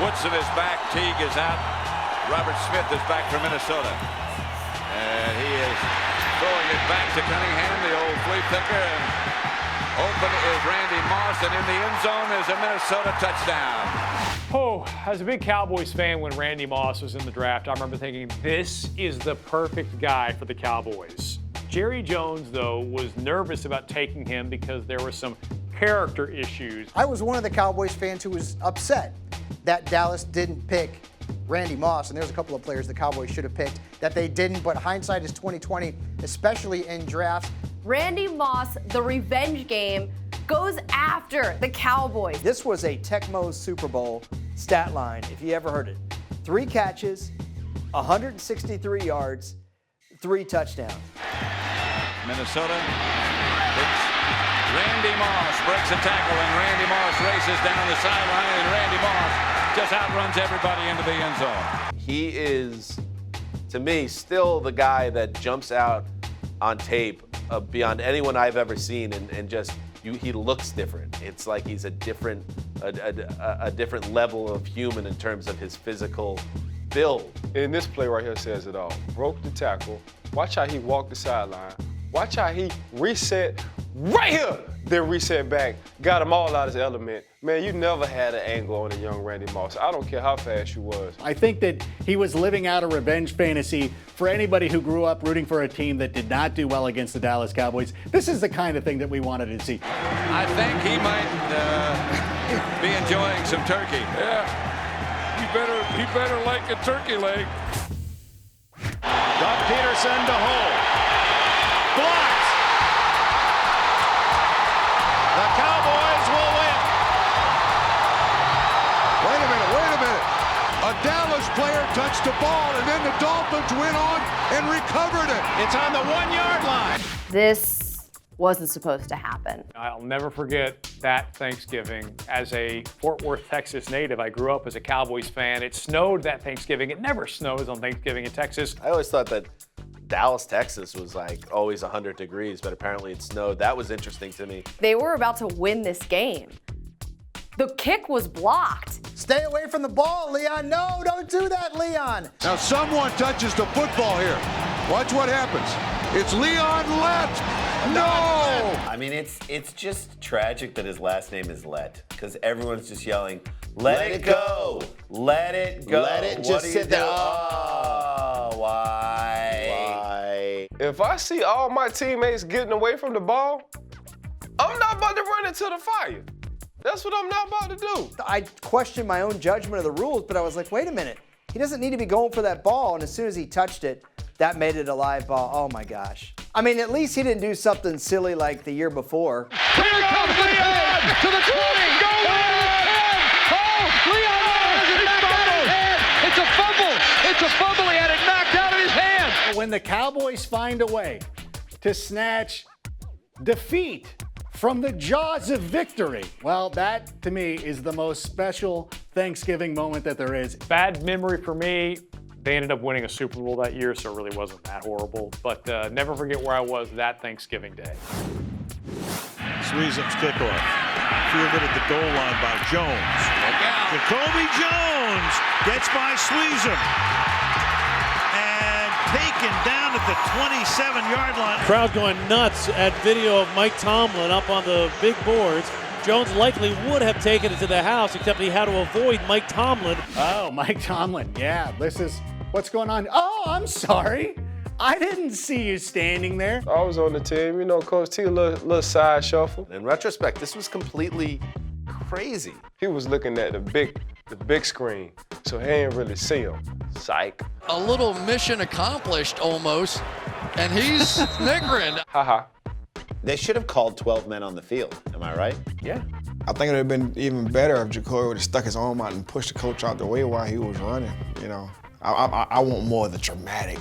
Woodson is back. Teague is out. Robert Smith is back for Minnesota. And he is throwing it back to Cunningham, the old flea picker. And open is Randy Moss, and in the end zone is a Minnesota touchdown. Oh, as a big Cowboys fan, when Randy Moss was in the draft, I remember thinking, this is the perfect guy for the Cowboys. Jerry Jones, though, was nervous about taking him because there were some character issues. I was one of the Cowboys fans who was upset that Dallas didn't pick Randy Moss, and there's a couple of players the Cowboys should have picked that they didn't, but hindsight is 20/20, especially in drafts. Randy Moss, the revenge game, goes after the Cowboys. This was a Tecmo Super Bowl stat line, if you ever heard it. 3 catches, 163 yards, 3 touchdowns. Minnesota hits Randy Moss, breaks a tackle, and Randy Moss races down the sideline, and Randy Moss just outruns everybody into the end zone. He is, to me, still the guy that jumps out on tape beyond anyone I've ever seen, and just he looks different. It's like he's a different level of human in terms of his physical build. And this play right here says it all. Broke the tackle. Watch how he walked the sideline. Watch how he reset right here. Then reset back. Got him all out of his element. Man, you never had an angle on a young Randy Moss. I don't care how fast you was. I think that he was living out a revenge fantasy for anybody who grew up rooting for a team that did not do well against the Dallas Cowboys. This is the kind of thing that we wanted to see. I think he might be enjoying some turkey. Yeah, he better like a turkey leg. Doug Peterson to hold. Blocked. The Cowboys will win. Wait a minute. A Dallas player touched the ball, and then the Dolphins went on and recovered it. It's on the 1-yard line. This wasn't supposed to happen. I'll never forget that Thanksgiving. As a Fort Worth, Texas native, I grew up as a Cowboys fan. It snowed that Thanksgiving. It never snows on Thanksgiving in Texas. I always thought that Dallas, Texas was like always 100 degrees, but apparently it snowed. That was interesting to me. They were about to win this game. The kick was blocked. Stay away from the ball, Leon. No, don't do that, Leon. Now someone touches the football here. Watch what happens. It's Leon Lett. No! I mean, it's just tragic that his last name is Lett, because everyone's just yelling, let it go. Let it go. Let it just sit there. Oh, why? If I see all my teammates getting away from the ball, I'm not about to run into the fire. That's what I'm not about to do. I questioned my own judgment of the rules, but I was like, wait a minute. He doesn't need to be going for that ball, and as soon as he touched it, that made it a live ball. Oh, my gosh. I mean, at least he didn't do something silly like the year before. Here comes Leon to the 20. Go Leon! Oh, Leon has it knocked out of his hand. It's a fumble. It's a fumble. He had it knocked out of his hand. When the Cowboys find a way to snatch defeat from the jaws of victory, well, that to me is the most special Thanksgiving moment that there is. Bad memory for me. They ended up winning a Super Bowl that year, so it really wasn't that horrible. But never forget where I was that Thanksgiving day. Sweezum's kickoff. Fielded at the goal line by Jones. Jacoby Jones gets by Sweezum. And taken down at the 27-yard line. Crowd going nuts at video of Mike Tomlin up on the big boards. Jones likely would have taken it to the house, except he had to avoid Mike Tomlin. Oh, Mike Tomlin. Yeah, this is what's going on. Oh, I'm sorry. I didn't see you standing there. I was on the team. You know, Coach T, a little side shuffle. In retrospect, this was completely crazy. He was looking at the big screen, so he didn't really see him. Psych. A little mission accomplished almost, and he's snickering. Ha. They should have called 12 men on the field. Am I right? Yeah. I think it would have been even better if Jacoby would have stuck his arm out and pushed the coach out the way while he was running. You know, I want more of the dramatic,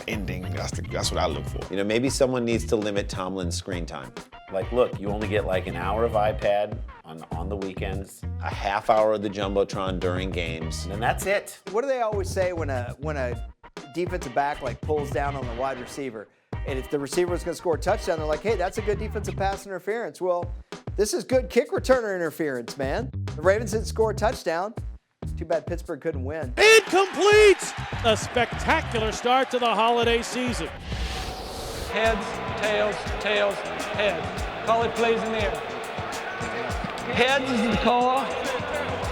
ending. That's what I look for. Maybe someone needs to limit Tomlin's screen time. Like, look, you only get like an hour of iPad on the weekends, a half hour of the Jumbotron during games, and that's it. What do they always say when a defensive back like pulls down on the wide receiver? And if the receiver is going to score a touchdown, they're like, hey, that's a good defensive pass interference. Well, this is good kick returner interference, man. The Ravens didn't score a touchdown. Too bad Pittsburgh couldn't win. Incomplete! A spectacular start to the holiday season. Heads, tails, tails, heads. Call it plays in the air. Heads is the call.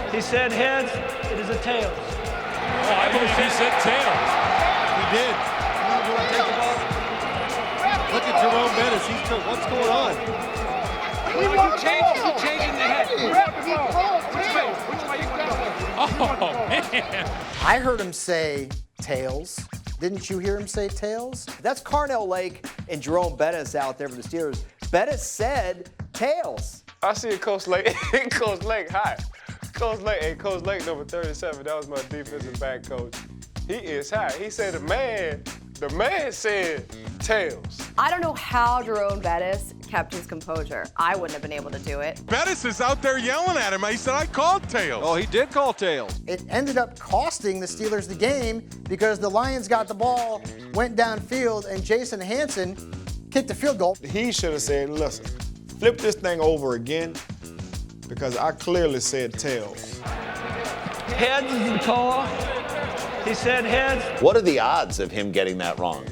He said heads, it is a tails. Oh, I believe he said tails. He did. Look at Jerome Bettis. What's going on? He's changing the head. Which way you want to go? Oh, man. I heard him say tails. Didn't you hear him say tails? That's Carnell Lake and Jerome Bettis out there for the Steelers. Bettis said tails. I see Coach Lake. Coach Lake, hi. Coach Lake, hey, Coach Lake, number 37. That was my defensive back coach. He is high. He said the man said tails. I don't know how Jerome Bettis kept his composure. I wouldn't have been able to do it. Bettis is out there yelling at him. He said, I called tails. Oh, he did call tails. It ended up costing the Steelers the game because the Lions got the ball, went downfield, and Jason Hanson kicked a field goal. He should have said, listen, flip this thing over again because I clearly said tails. Heads is the call. He said heads. What are the odds of him getting that wrong?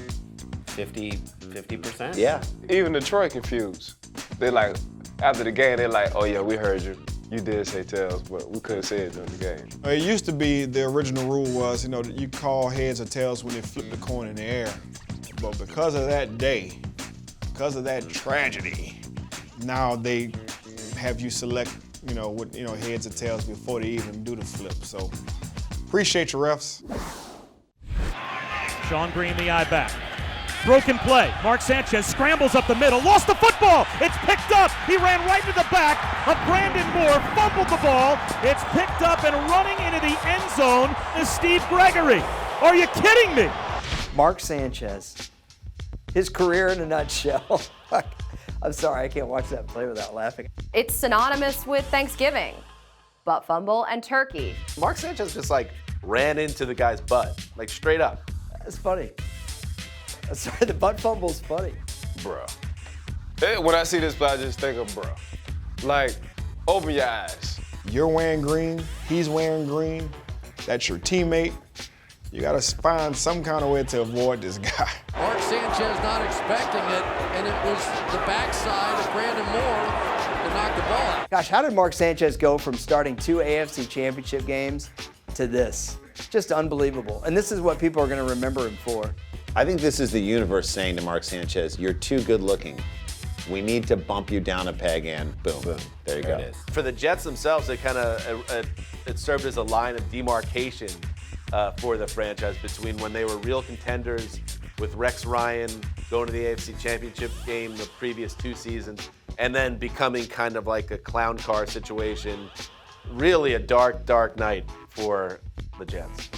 50%? Yeah. Even Detroit confused. They're like, after the game, they're like, oh yeah, we heard you. You did say tails, but we couldn't say it during the game. It used to be the original rule was, that you call heads or tails when they flip the coin in the air. But because of that day, because of that tragedy, now they have you select, heads or tails before they even do the flip. So appreciate your refs. Sean Green, the eye back. Broken play. Mark Sanchez scrambles up the middle, lost the football. It's picked up. He ran right into the back of Brandon Moore, fumbled the ball. It's picked up and running into the end zone is Steve Gregory. Are you kidding me? Mark Sanchez. His career in a nutshell. I'm sorry, I can't watch that play without laughing. It's synonymous with Thanksgiving. Butt fumble and turkey. Mark Sanchez just ran into the guy's butt, straight up. That's funny. I'm sorry, the butt fumble's funny. Bruh. When I see this play, I just think of bruh. Open your eyes. You're wearing green, he's wearing green, that's your teammate. You gotta find some kind of way to avoid this guy. Mark Sanchez not expecting it, and it was the backside of Brandon Moore to knock the ball out. Gosh, how did Mark Sanchez go from starting 2 AFC championship games to this? Just unbelievable. And this is what people are gonna remember him for. I think this is the universe saying to Mark Sanchez, you're too good looking. We need to bump you down a peg and boom, there you go. It is. For the Jets themselves, it it served as a line of demarcation for the franchise between when they were real contenders with Rex Ryan going to the AFC Championship game the previous 2 seasons, and then becoming kind of like a clown car situation. Really a dark, dark night for the Jets.